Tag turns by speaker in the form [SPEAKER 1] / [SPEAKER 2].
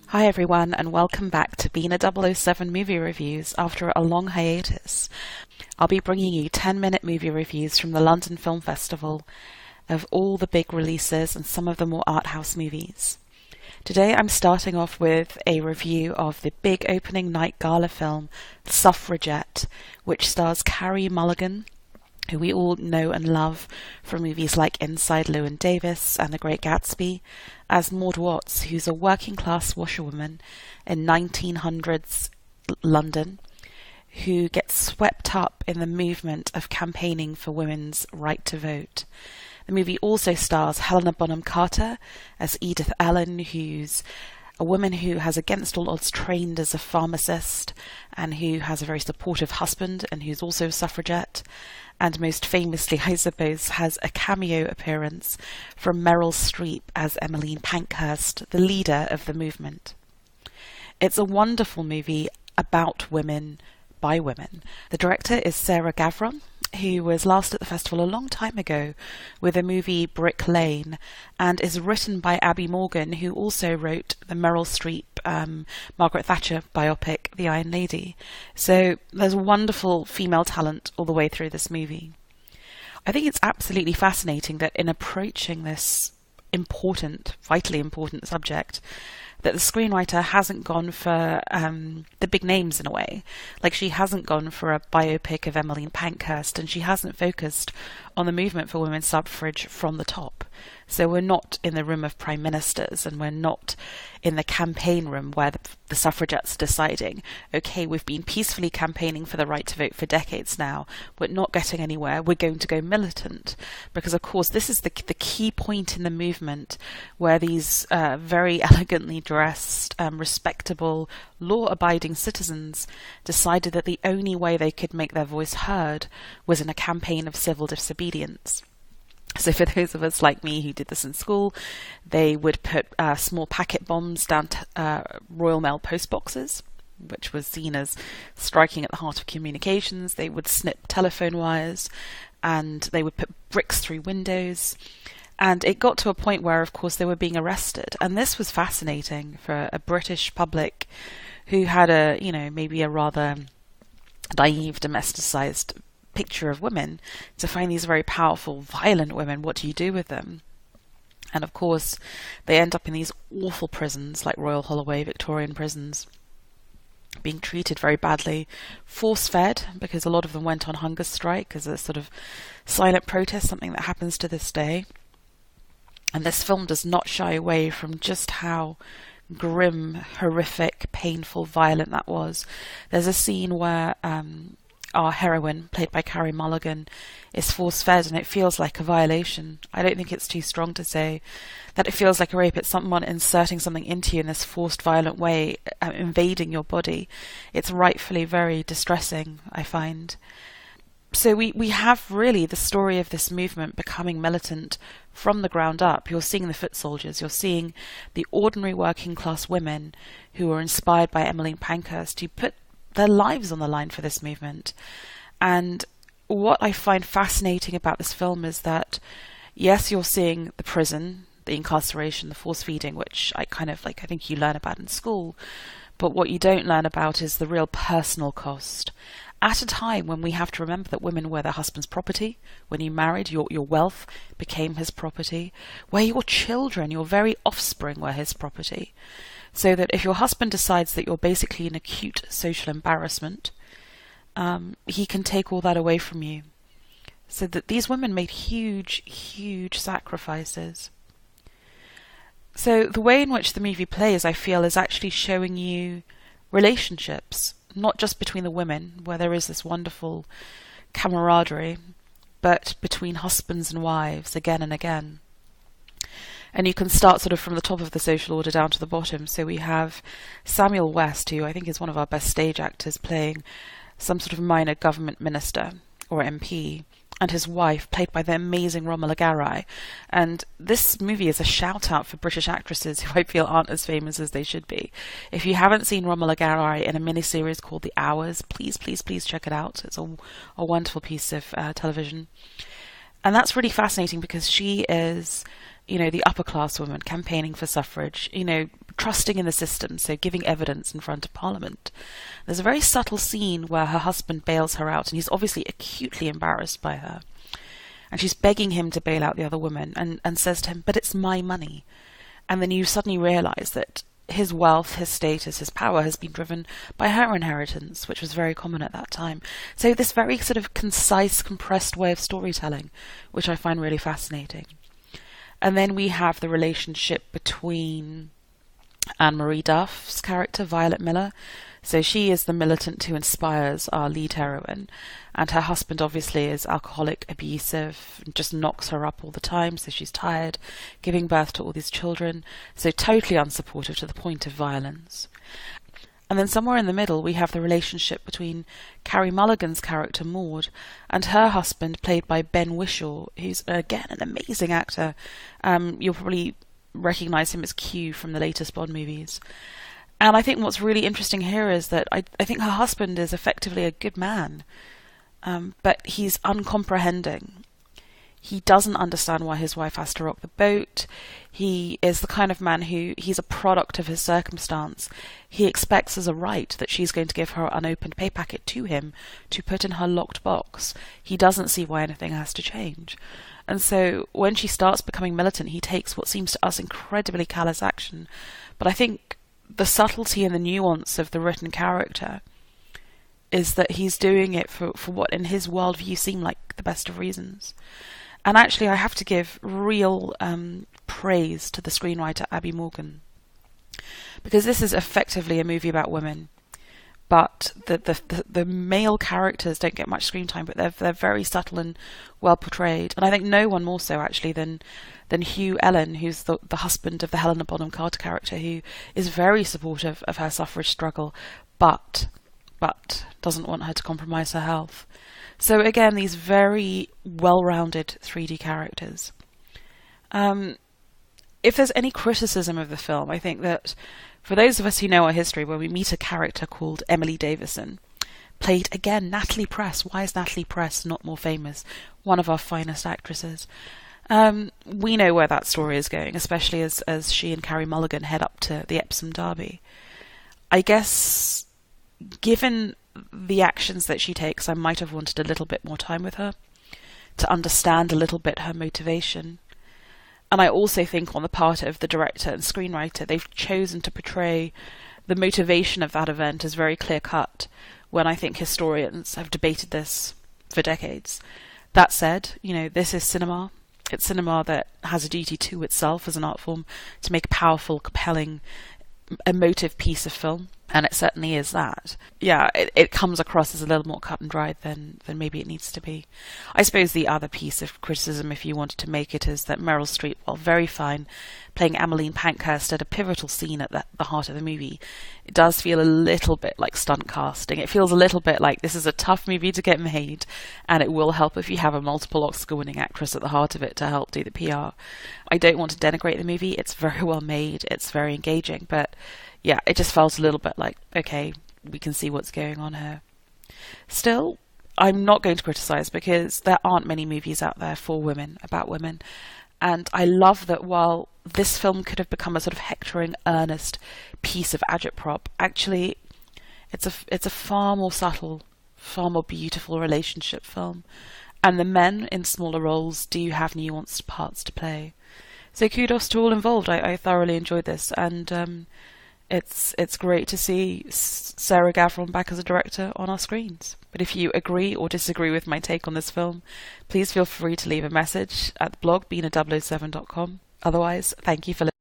[SPEAKER 1] Hi everyone, and welcome back to B007 movie reviews after a long hiatus. I'll be bringing you 10-minute movie reviews from the London Film Festival of all the big releases and some of the more art house movies. Today I'm starting off with a review of the big opening night gala film Suffragette, which stars Carey Mulligan, who we all know and love from movies like Inside Llewyn Davis and The Great Gatsby, as Maud Watts, who's a working-class washerwoman in 1900s London, who gets swept up in the movement of campaigning for women's right to vote. The movie also stars Helena Bonham Carter as Edith Allen, who's a woman who has against all odds trained as a pharmacist and who has a very supportive husband and who's also a suffragette. And most famously, I suppose, has a cameo appearance from Meryl Streep as Emmeline Pankhurst, the leader of the movement. It's a wonderful movie about women by women. The director is Sarah Gavron, who was last at the festival a long time ago with the movie Brick Lane, and is written by Abby Morgan, who also wrote the Meryl Streep Margaret Thatcher biopic The Iron Lady. So there's wonderful female talent all the way through this movie. I think it's absolutely fascinating that in approaching this vitally important subject, that the screenwriter hasn't gone for the big names in a way. Like, she hasn't gone for a biopic of Emmeline Pankhurst, and she hasn't focused on the movement for women's suffrage from the top. So we're not in the room of prime ministers, and we're not in the campaign room where the suffragettes are deciding, okay, we've been peacefully campaigning for the right to vote for decades now, we're not getting anywhere, we're going to go militant. Because of course this is the key point in the movement where these very elegantly dressed, respectable, law-abiding citizens decided that the only way they could make their voice heard was in a campaign of civil disobedience. So for those of us like me who did this in school, they would put small packet bombs down Royal Mail post boxes, which was seen as striking at the heart of communications. They would snip telephone wires, and they would put bricks through windows. And it got to a point where, of course, they were being arrested. And this was fascinating for a British public who had maybe a rather naive, domesticized picture of women, to find these very powerful, violent women. What do you do with them? And of course they end up in these awful prisons like Royal Holloway, Victorian prisons, being treated very badly, force-fed, because a lot of them went on hunger strike as a sort of silent protest, something that happens to this day. And this film does not shy away from just how grim, horrific, painful, violent that was. There's a scene where our heroine, played by Carey Mulligan, is force-fed, and it feels like a violation. I don't think it's too strong to say that it feels like a rape. It's someone inserting something into you in this forced, violent way, invading your body. It's rightfully very distressing, I find. So we have really the story of this movement becoming militant from the ground up. You're seeing the foot soldiers, you're seeing the ordinary working class women who were inspired by Emmeline Pankhurst, who put their lives on the line for this movement. And what I find fascinating about this film is that, yes, you're seeing the prison, the incarceration, the force feeding, which I think you learn about in school, but what you don't learn about is the real personal cost. At a time when we have to remember that women were their husband's property, when you married, your wealth became his property, where your children, your very offspring, were his property. So that if your husband decides that you're basically an acute social embarrassment, he can take all that away from you. So that these women made huge, huge sacrifices. So the way in which the movie plays, I feel, is actually showing you relationships, not just between the women, where there is this wonderful camaraderie, but between husbands and wives again and again. And you can start sort of from the top of the social order down to the bottom. So we have Samuel West, who I think is one of our best stage actors, playing some sort of minor government minister or MP, and his wife, played by the amazing Romola Garai. And this movie is a shout-out for British actresses who I feel aren't as famous as they should be. If you haven't seen Romola Garai in a miniseries called The Hours, please, please, please check it out. It's a wonderful piece of television. And that's really fascinating because she is the upper class woman campaigning for suffrage, trusting in the system, so giving evidence in front of Parliament. There's a very subtle scene where her husband bails her out, and he's obviously acutely embarrassed by her. And she's begging him to bail out the other woman, and says to him, "But it's my money." And then you suddenly realise that his wealth, his status, his power has been driven by her inheritance, which was very common at that time. So this very sort of concise, compressed way of storytelling, which I find really fascinating. And then we have the relationship between Anne-Marie Duff's character, Violet Miller. So she is the militant who inspires our lead heroine, and her husband obviously is alcoholic, abusive, and just knocks her up all the time, so she's tired, giving birth to all these children, so totally unsupportive to the point of violence. And then somewhere in the middle we have the relationship between Carey Mulligan's character Maud and her husband, played by Ben Whishaw, who's again an amazing actor. You'll probably recognise him as Q from the latest Bond movies. And I think what's really interesting here is that I think her husband is effectively a good man, but he's uncomprehending. He doesn't understand why his wife has to rock the boat. He is the kind of man he's a product of his circumstance. He expects as a right that she's going to give her unopened pay packet to him to put in her locked box. He doesn't see why anything has to change. And so when she starts becoming militant, he takes what seems to us incredibly callous action. But I think the subtlety and the nuance of the written character is that he's doing it for what in his worldview seem like the best of reasons. And actually I have to give real praise to the screenwriter Abby Morgan, because this is effectively a movie about women, but the male characters don't get much screen time, but they're very subtle and well portrayed. And I think no one more so actually than Hugh Ellen, who's the husband of the Helena Bonham Carter character, who is very supportive of her suffrage struggle, but doesn't want her to compromise her health. So again, these very well-rounded 3D characters. If there's any criticism of the film, I think that for those of us who know our history, when we meet a character called Emily Davison, played again Natalie Press. Why is Natalie Press not more famous? One of our finest actresses. We know where that story is going, especially as she and Carey Mulligan head up to the Epsom Derby. I guess, given the actions that she takes, I might have wanted a little bit more time with her to understand a little bit her motivation. And I also think on the part of the director and screenwriter, they've chosen to portray the motivation of that event as very clear-cut, when I think historians have debated this for decades. That said, this is cinema. It's cinema that has a duty to itself as an art form to make a powerful, compelling, emotive piece of film, and it certainly is that. Yeah, it comes across as a little more cut and dried than maybe it needs to be. I suppose the other piece of criticism, if you wanted to make it, is that Meryl Streep, while very fine, playing Emmeline Pankhurst at a pivotal scene at the heart of the movie, it does feel a little bit like stunt casting. It feels a little bit like this is a tough movie to get made, and it will help if you have a multiple Oscar-winning actress at the heart of it to help do the PR. I don't want to denigrate the movie. It's very well made. It's very engaging, but yeah, it just felt a little bit like, okay, we can see what's going on here. Still, I'm not going to criticise, because there aren't many movies out there for women, about women. And I love that while this film could have become a sort of hectoring, earnest piece of agitprop, actually it's a far more subtle, far more beautiful relationship film. And the men in smaller roles do have nuanced parts to play. So kudos to all involved. I thoroughly enjoyed this, and it's great to see Sarah Gavron back as a director on our screens. But if you agree or disagree with my take on this film, please feel free to leave a message at the blog, b007.com. Otherwise, thank you for listening.